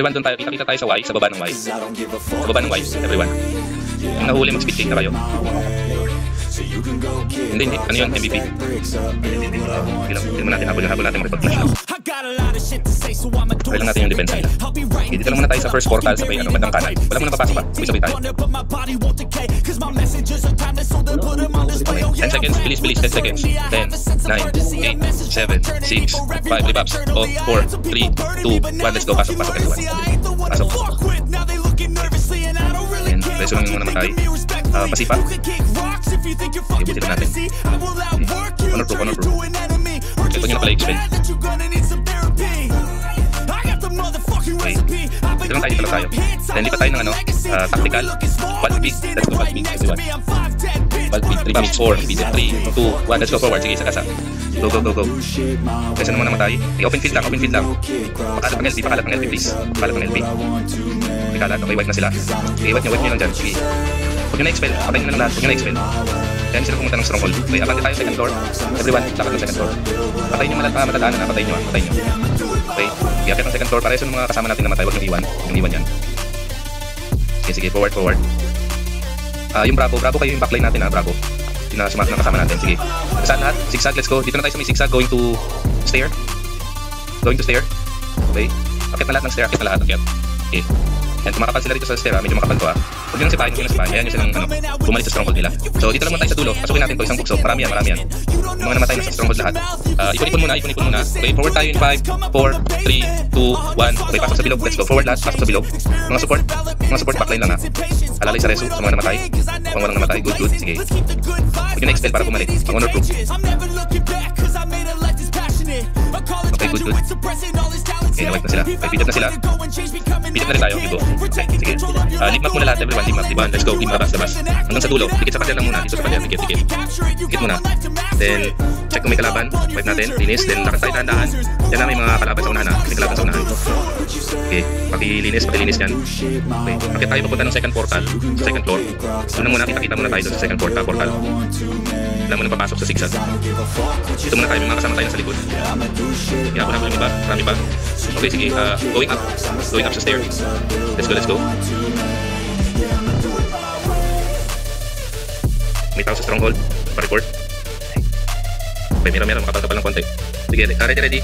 everyone, doon tayo. Kita-kita tayo sa Y, sa baba ng Y. Sa baba ng Y, everyone. Yung nahuli, mag-speed change na kayo. Hindi. Ano yun? MVP. Hindi mo natin habol natin mag-flash lang. Okay lang natin yung defense nila. Okay, dito lang muna tayo sa first portal sa bandang kanan. Wala muna papasok pa. Sabay tayo. 10 seconds. Bilis. 10 seconds. 10, 9, 8, 7, 6, 5. Rebuffs. 4, 3, 2, 1. Let's go. Pasok everyone. Pasok. And reso lang muna matay. Pasipa. Ibutin lang natin. Honor proof. Ito nyo na pala expel. Okay. Dito lang tayo. Then lipat tayo ng tactical. Ball speed. Let's go ball speed. Everyone. Ball speed. 3 minutes. 4. Speed. 3, 2, 1. Let's go forward. Sige, isa. Go. Kasi naman namatay. Open field lang. Pakalat ng LP please. Pakalat ng LP. Okay, wipe na sila. Okay, wipe nyo lang dyan. Sige. Huwag nyo na-expel. Patayin nyo na lahat. Huwag nyo na-expel. Kaya sila pumunta ng stronghold. Okay, abante tayo second floor. Everyone, lakad ng second floor. Patayin nyo matadaanan na. Patayin nyo. Okay, i-akit ng second floor. Para yung mga kasama natin namatay. Huwag nyo iwan. Yung iwan yan. Sige, forward. Yung Bravo kayo yung backline natin Bravo. Yung sumat ng kasama natin. Sige. Saan lahat? Zigzag, let's go. Dito na tayo sa may zigzag. Going to stair. Okay. Akit na lahat ng stair. Akit. Okay. Yan, kumakapal sila dito sa stair medyo makapal to Huwag nyo nang sipahin, Kaya nyo silang bumalik sa stronghold nila. So dito lang muna tayo sa dulo. Pasukin natin to isang bukso. Marami yan. Yung mga namatay na sa stronghold lahat. Ipon muna. Okay, forward tayo in 5, 4, 3, 2, 1. Okay, pasok sa bilog. Let's go. Forward lahat. Pasok sa bilog. Mga support backline lang Alalay sa reso sa mga namatay. Kung walang namatay. Good. Sige. Huwag nyo na-expel para bumalik. Honor proof. Okay, good. Okay, na-wipe na sila. Okay, beat up na sila. Beat up na rin tayo. Go. Okay, sige. Leave map muna lahat, everyone. Leave map, diba? Let's go. Leave labas. Hanggang sa dulo. Dikit sa pader lang muna. Dito sa pader. Dikit muna. Then, check kung may kalaban. Wipe natin. Linis. Then, lakad tayo dahan-dahan. Yan na may mga kalaban sa unahan May kalaban sa unahan. Okay. Pakilinis yan. Okay. Bakit tayo papunta ng second portal? Sa second floor. Doon muna. Kita muna tayo sa second portal. Wala muna papasok sa zigzag. Dito muna tayo. May mga kasama tayo sa likod. Habol yung iba. Marami pa. Okay, sige. Going up sa stair. Let's go. May tao sa stronghold. Pa-report. Okay, meron. Makapal ng konti. Sige, ready.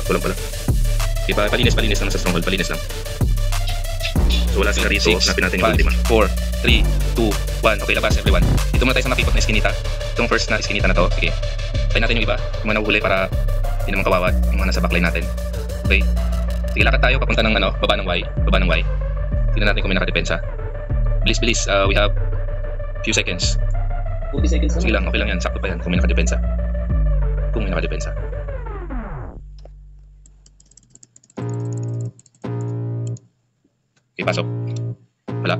Kulang pala. Okay, palinis lang sa stronghold. Palinis lang. So wala silang rito. Napin natin yung ultima. 4, 3, 2, 1. Okay, labas everyone. Dito muna tayo sa makipot na iskinita. Itong first na iskinita na to. Sige. Tayo natin yung iba. Yung mga nahuhuli para hindi naman kawawa. Yung mga nasa backline natin. Okay. Sige, lakad tayo papunta ng baba ng Y. Tignan natin kung may nakadepensa. Please. We have few seconds. 40 seconds Sige lang, okay lang yan. Sakto pa yan kung may nakadepensa. Okay, pasok. Wala.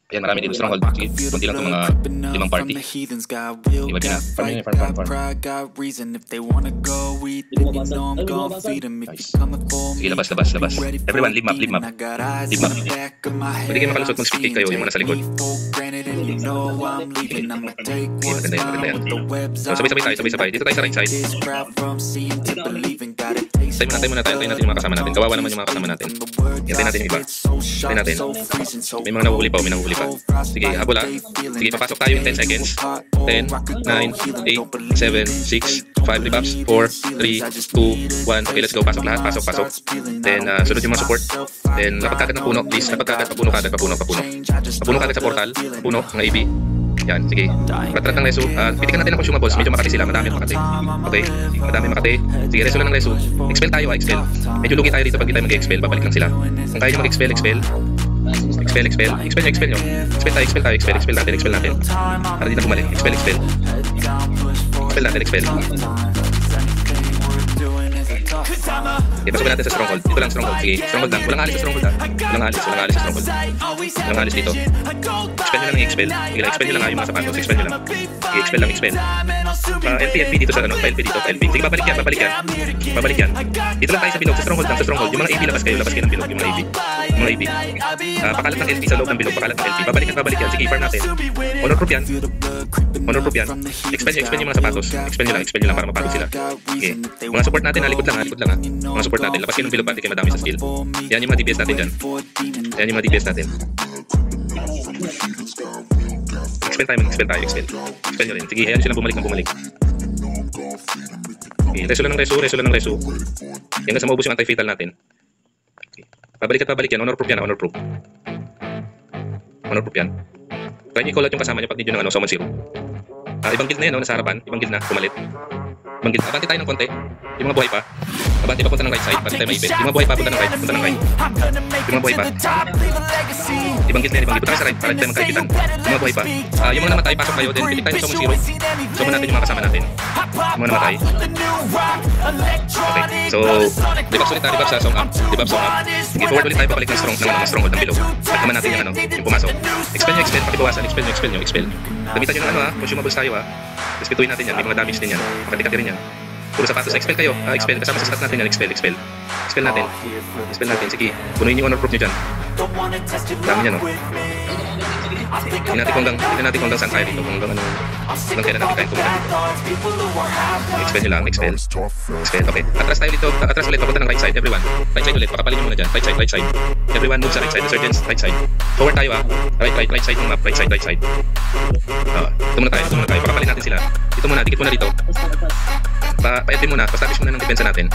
Ayan, marami dito stronghold. Sige, kunti lang itong mga 5 party. Iba din na. Farm. Nice. Sige, labas. Everyone, leave map. Pwede kayo makalusot kung speed kayo, yung mga nasa likod. Sige, maganda yan. So, sabay. Dito tayo sa right side. Tayo muna tayo yung mga kasama natin. Kawawa naman yung mga kasama natin. Tayo natin yung iba. May mga nahuhuli pa. Sige, habol Sige, papasok tayo in 10 seconds. 10, 9, 8, 7, 6, 5 rebuffs, 4, 3, 2, 1. Okay, let's go. Pasok lahat. Pasok. Then, sunod yung mga support. Then, lapag kagad ng puno. Please, papuno kagad sa portal. Puno ng AB. Yan, sige. Ratrat ng reso. Pitikan natin ang consumables. Medyo makati sila. Madami makati. Okay? Madami makati. Sige, reso lang ng reso. Expel tayo, expel. Medyo lugi tayo dito pag tayo mag-expel. Babalik lang sila. Kung kaya nyo mag-expel. Expel nyo. Expel natin. Para di na bumalik. Expel natin. Okay, pasukin natin sa stronghold. Dito lang stronghold. Sige, stronghold lang. Walang alis sa stronghold Walang alis sa stronghold. Walang alis dito. Expel nyo lang i-expel. Expel nyo lang yung mga sapatos. Expel nyo lang. I-expel lang. LP dito sa LP. Sige, babalik yan. Dito lang tayo sa bilog. Sa stronghold. Yung mga AB, labas kayo ng bilog. Yung mga AB. Pakalat ng LP sa loob ng bilog. Babalik yan. Sige, farm natin. Honor proof yan. Expel nyo yung mga sapatos. Expel nyo lang para mapagod sila. Okay. Mga support natin, likod lang. nga. Mga support natin. Lapas kayo ng bilog pati kayo madami sa skill. Yan yung mga DPS natin dyan. Yan yung mga DPS natin. Expel tayo. Expel nyo rin. Sige, hayaan silang bumalik. Okay, reso lang ng reso. Hanggang sa maubos yung anti-fatal natin. Okay. Pabalik yan. Honor proof yan. Honor proof yan. Try nyo i-call out yung kasama nyo pag need nyo ng summon zero. Ibang guild na yan, nasa harapan. Ibang guild na, pumalit. Ibang guild. Abante tayo ng konti. Yung mga buhay pa. Abante pa punta ng right side. Pati tayo maipit. Yung mga buhay pa punta ng right. Yung mga buhay pa. Ibang guild na yan. Punta kayo sa right para di tayo magkaibitan. Yung mga buhay pa. Yung mga namatay, pasok kayo. Then pipit tayo ng summon zero. Summon natin yung mga kasama natin. Yung mga namatay. Okay. So, debuff ulit tayo. Debuff sa song up. Sige, forward ulit tayo. Papalik ng stronghold ng bilog. Pag naman natin yung pumasok. Expel nyo. Pakibawasan. Expel nyo. Gamitan nyo ng consumables tayo Respetuhin natin yan. May mga damage din yan. Makatikati rin yan. Puro sapatos. Expel kayo. Expel. Kasama sa stat natin yan. Expel natin. Sige. Punuin yung honor proof nyo dyan. Dami yan Hindi natin kung hanggang saan tayo dito. Hanggang kailan natin tayo pumunta dito. Expel nyo lang. Expel. Okay. Atras tayo dito. Atras ulit. Papunta ng right side. Everyone. Right side ulit. Pakapalin nyo muna dyan. Right side. Everyone move sa right side. Resurgence. Right side. Forward tayo Right side ng map. Right side. Ito muna tayo. Pakapalin natin sila. Dikit muna dito. Pa-edit muna. Pa-establish muna ng defense natin.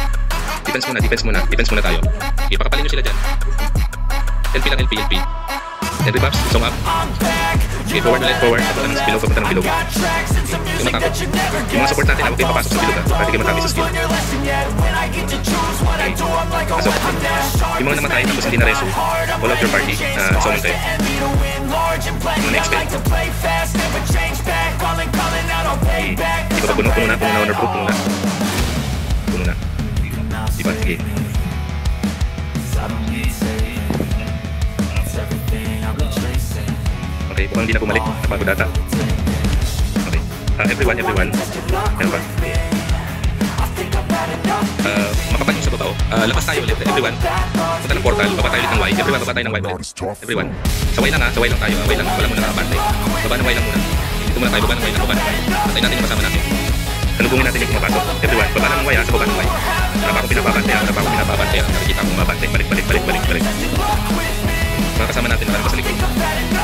Defense muna tayo. Okay. Pakapalin nyo sila dyan. LP. Then rebuffs, song up. Okay, forward. Papunta ng bilog. Yung matakot. Yung mga support natin, okay, papasok sa bilog para di kayo matami sa skill. Okay, pasok. Yung mga namatay, tapos hindi na reso. All out your party, summon kayo. Yung mga expel. Okay, di ba puno na, honor proof, puno na. Di ba, sige. Okay, mukhang hindi na bumalik. Napago data. Okay. Everyone. Yan ba? Makapan yung sa baba. Labas tayo ulit. Everyone. Punta ng portal. Baba tayo ulit ng Y. Baba tayo ng Y ulit. Everyone. Saway lang saway lang tayo. Wala muna nakabantay. Baba ng Y lang muna. Dito muna tayo. Baba ng Y. Patayin natin yung kasama natin. Salubungin natin yung pumapasok. Everyone. Baba ng Y. Sa baba ng Y. Wala pa akong pinapabantay. Nakikita akong mabantay. Balik. Mga kasama natin naman sa likod.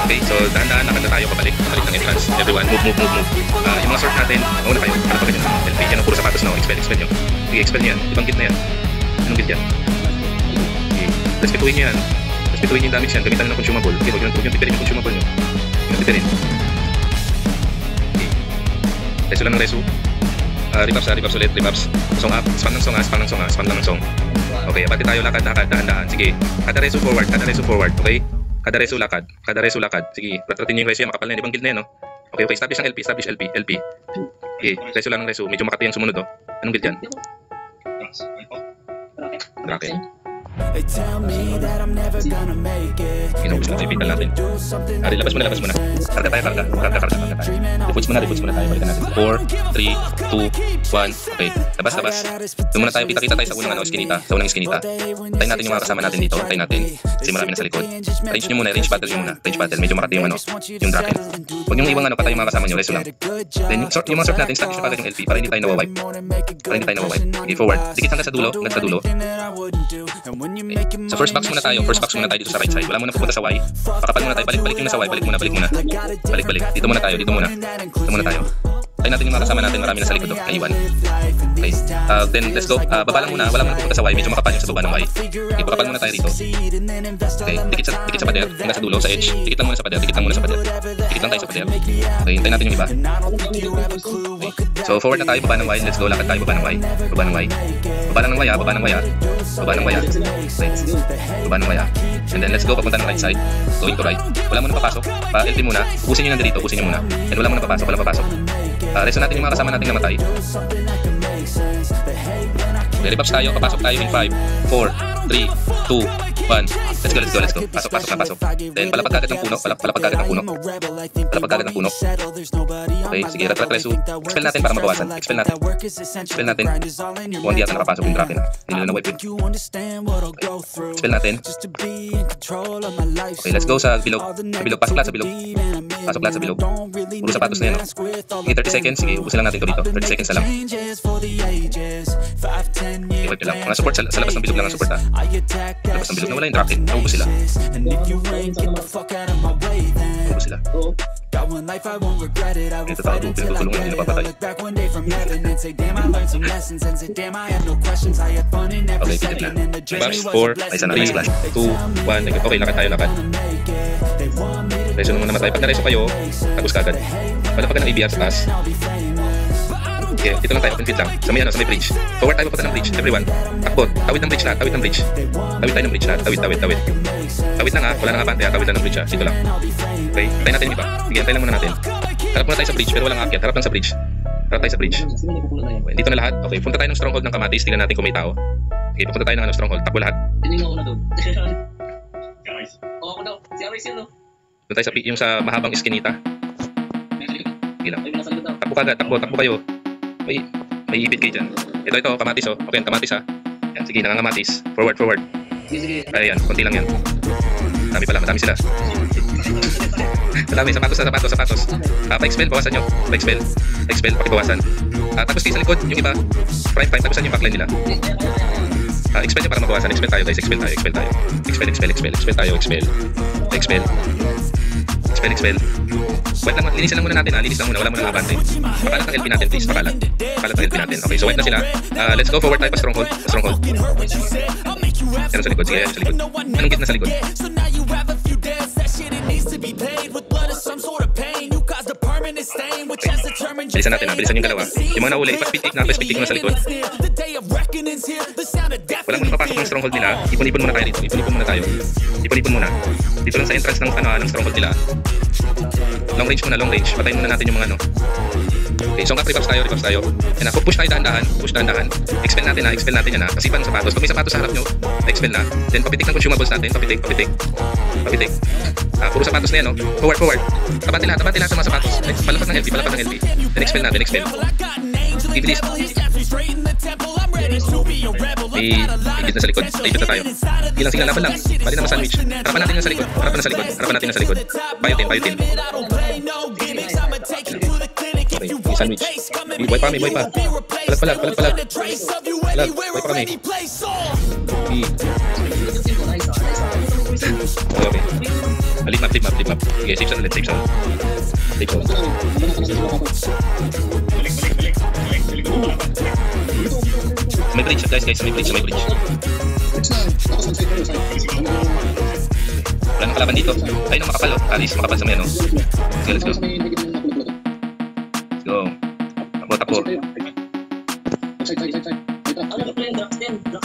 Okay, so dahan-dahan nakanda tayo pabalik ng entrance. Everyone, move. Yung mga sort natin, mauna kayo. Ano pa ganyan? LP, yan ang puro sapatos na. Expel nyo. Sige, expel nyo yan. Ibang guild na yan. Anong guild yan? Okay, respetuhin nyo yan. Respetuhin nyo yung damage yan. Gamitan nyo ng consumable. Okay, huwag yung tipirin yung consumable nyo. Okay. Reso lang ng reso. Rebuffs ulit. Song up. Spam ng song. Okay, abati tayo lakad, dahan-dahan. Sige. Kada reso forward. Okay? Kada reso lakad. Sige, ratratin niyo yung reso yan. Makapal na yan. Ibang guild na yan, Okay, establish ng LP. Okay, reso lang ng reso. Medyo makati yung sumunod, Anong guild yan? Drake. Inubos na ipitan natin. Labas muna. Karga tayo. Reputs muna tayo. Balikan natin. 4, 3, 2, 1. Okay, labas. Doon muna tayo. Kita tayo sa unang iskinita. Tayo natin yung mga kasama natin dito. Kasi marami na sa likod. Range nyo muna. Range battle. Medyo makati yung yung Draken. Huwag nyo iwang patay yung mga kasama nyo. Reso lang. Then yung mga sort natin, establish na kagad yung LP para hindi tayo nawawipe. Okay, forward. Dikit hanggang sa dulo. Okay. So first box muna tayo dito sa right side. Wala muna pupunta sa Y. Pakapal muna tayo. Balik yung nasa Y. Balik muna. Dito muna tayo. Tayo natin yung mga kasama natin. Marami na sa likod. Naiwan. Okay. Then let's go. Baba lang muna. Wala muna pupunta sa Y. Medyo makapal yung sa baba ng Y. Okay, pakapal muna tayo dito. Okay, dikit sa pader. Hanggang sa dulo, sa edge. Dikit lang muna sa pader. Dikit lang tayo sa pader. Okay, hintayin natin yung iba. Okay. So forward na tayo. Baba ng Y. Let's go. Lakad tayo. Baba ng Y. Baba ng Y. Okay. Baba ng Y. And then let's go. Papunta ng right side. Going to right. Wala muna papasok. Pa-LP muna. Ubusin nyo nandito. Ubusin nyo muna. And wala muna papasok. Reso natin yung mga kasama nating namatay. Okay, rebuffs tayo. Papasok tayo in 5, 4, 3, 2, 1. Let's go. Pasok. Then palapag kagad ng puno. Okay, sige. Reso. Expel natin para mabawasan. Expel natin. Kung hindi yata nakapasok yung Draken. Hindi nila na-wipe yun. Okay. Expel natin. Okay, let's go sa bilog. Pasok lang sa bilog. Pasok lahat sa bilog. Puro sapatos na yan, no? Sige, 30 seconds. Sige, ubusin lang natin ito dito. 30 seconds na lang. Okay, wait lang. Mga support sa labas ng bilog lang ang support, ha? Labas ng bilog na wala yung tracking. Naubos sila. Naubos sila. Ito tayo, pinagtutulungan, hindi napapatay. Okay, pitit na. Box 4, ay sana 3, splash 2, 1, okay, lakad tayo, lakad. Reso nung namatay. Pag nareso kayo, tagos ka agad. Palapagan ng ABR sa taas. Okay, dito lang tayo, open feet lang. Sa may bridge. Forward tayo papunta ng bridge, everyone. Takbo, tawid ng bridge lahat, tawid ng bridge. Tawid tayo ng bridge lahat, tawid. Tawid lang ha, wala nang abante ha, tawid lang ng bridge ha, dito lang. Okay, tayo natin yung iba. Sige, tayo lang muna natin. Harap muna tayo sa bridge, pero walang aakyat. Harap lang sa bridge. Harap tayo sa bridge. Okay, dito na lahat. Okay, punta tayo ng stronghold ng Kamatis. Tingnan natin kung may tao. Okay, pupunta tayo ng stronghold. Takbo lahat. Hindi ako na doon. Guys. Oo, ako daw. Si Aris yun, no? Doon tayo sa yung sa mahabang iskinita. Okay lang. Takbo ka agad, takbo kayo. May ipit kayo dyan. Ito, Kamatis oh. Okay, Kamatis ha. Yan, sige, nangangamatis. Forward. Sige. Ayan, konti lang yan. Dami pala, madami sila. Madami, sapatos. Pa-expel, bawasan nyo. Pa-expel, pakibawasan. Tapos kayo sa likod, yung iba. Prime, tapusan yung backline nila. Expel nyo para mabawasan. Expel tayo guys, expel tayo. Expel. Wait lang, linisan lang muna natin ha. Linis lang muna, wala muna abante. Pakalat ang LP natin please, pakalat ang LP natin. Okay, so wait na sila. Let's go forward tayo pa stronghold. Yan sa likod, sige, yan sa likod. Anong git na sa likod? Bilisan natin ha, bilisan yung dalawa. Yung mga nauli, pa-speed kick mo na sa likod. Wala muna papasok ng stronghold nila. Ipon-ipon muna tayo dito, ipon-ipon muna. Dito lang sa entrance ng stronghold nila. Long range. Patayin muna natin yung mga ano. Okay, so reverse tayo. Yan na, push tayo dahan-dahan. Expel natin yan ha. Kasi pang sapatos. Kung may sapatos sa harap nyo, expel na. Then papitik ng consumables natin. Papitik. Puro sapatos na yan, no? Forward. Tabati lahat sa mga sapatos. Palapat ng LP. Then expel natin. Bibilis. May na sa likod. Ipit na tayo. Sige lang, laban lang. Bali na ma-sandwich. Harapan natin sa likod. Bayo tin. Okay, may sandwich. May boy pa. Palat. Boy pa kami. Okay. Lead map. Okay, safe zone. May bridge guys, may bridge. Wala nang kalaban dito. Ayun ang makapal oh. Alis, makapal sa may ano. Sige, let's go. Takbo.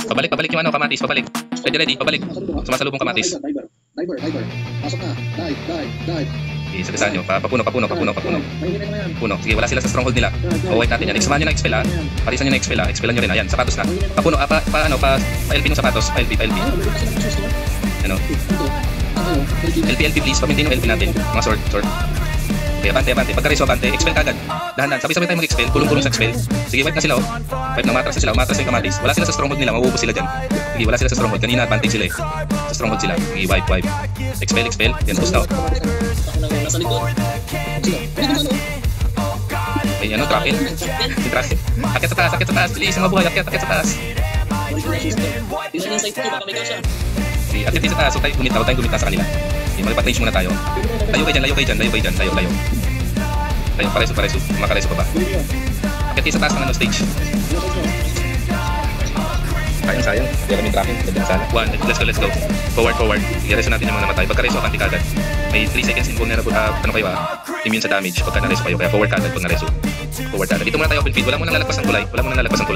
Pabalik yung ano, Kamatis, pabalik. Ready, pabalik. Sumasalubong Kamatis. Diver. Pasok na. Dive. Okay, sagasaan nyo. Papuno. Puno. Sige, wala sila sa stronghold nila. Wait natin yan. Examahan nyo na expel ha. Parisan nyo na expel ha. Expelan nyo rin. Ayan, sapatos na. Papuno. Pa-LP ng sapatos. Pa-LP. Ano? LP please. Pamintin yung LP natin. Mga sword. Okay, abante. Pagka-reso, abante. Expel kagad. Dahan-dahan. Sabay-sabay tayo mag-expel. Pulong-pulong sa expel. Sige, wipe na sila oh. Wipe na, umatras na yung Kamatis. Wala sila sa stronghold nila. Mauubos sila dyan. Sige, wala sila sa stronghold. Kanina advantage sila eh. Sa stronghold sila. Sige, wipe. Expel. Yan, post out. Okay, ano, tracking. Akit sa taas. Bilis, mga buhay. Akit sa taas. Sige, akit sa taas. So tayo gumita sa kanila. Mag-patrange muna tayo. Layo kayo dyan. Tayo, pareso. Makareso pa ba? Akit sa taas ng ano stage. Sayang. Hindi kami tracking. Let's go. Forward. I-reso natin yung mga namatay. Pagka-reso, abanti kagad. May 3 seconds invulnerable. Immune sa damage pagka na-reso kayo. Kaya forward kagad pag na-reso. Dito muna tayo open feed. Wala mo nang lalagpas ng kulay.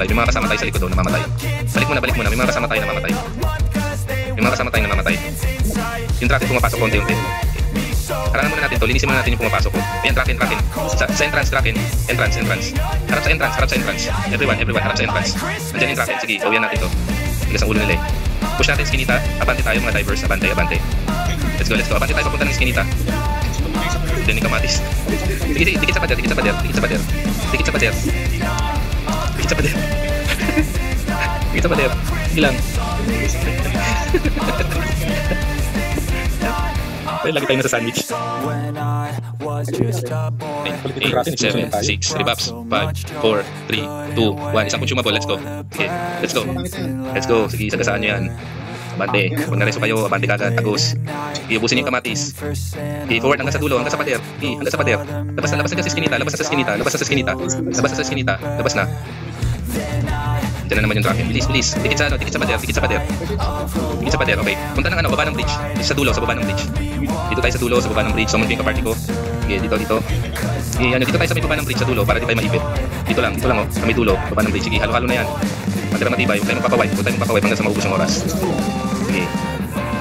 May mga kasama tayo sa likod doon na mamatay. Balik muna. May mga kasama tayo na mamatay. Yung traffic pumapasok konti-unti. Harangan muna natin to. Linisin muna natin yung pumapasok ko. Ayan, tracking. Sa entrance, tracking. Entrance. Harap sa entrance. Everyone, harap sa entrance. Nandiyan yung tracking. Sige, gawin natin to. Tigas ang ulo nila eh. Push natin skinita. Abante tayo mga divers. Abante. Let's go. Abante tayo papunta ng skinita. Diyan yung Kamatis. Sige, dikit sa pader. Sige lang. Ay, lagi tayo nasa sandwich. 8, 7, 6, rebuffs. 5, 4, 3, 2, 1. Isang consumable, let's go. Sige, let's go. Let's go. Sige, sagasaan nyo yan. Abante. Kung nareso kayo, abante kagad, tagos. Iubusin yung kamatis. I-forward hanggang sa dulo, hanggang sa pader. Hanggang sa pader. Labas na sa skinita, labas na sa skinita, labas na sa skinita. Labas na sa skinita, labas na. Diyan na naman yung tracking. Bilis, bilis. Dikit sa ano, dikit sa pader, dikit sa pader. Dikit sa pader, okay. Punta ng ano, baba ng bridge. Sa dulo, sa baba ng bridge. Dito tayo sa dulo, sa baba ng bridge. Summon ko yung kaparty ko. Okay, dito. Dito tayo sa may baba ng bridge, sa dulo, para di tayo maipit. Dito lang, oh, sa may dulo, baba ng bridge. Sige, halo-halo na yan. Matira matibay, huwag tayo magpapawipe hanggang sa maubos yung oras. Okay.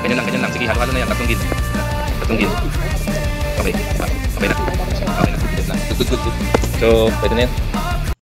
Ganyan lang. Sige, halo-halo na yan. Tatlong gil. Okay. Okay na. Good. So, pwede na yan.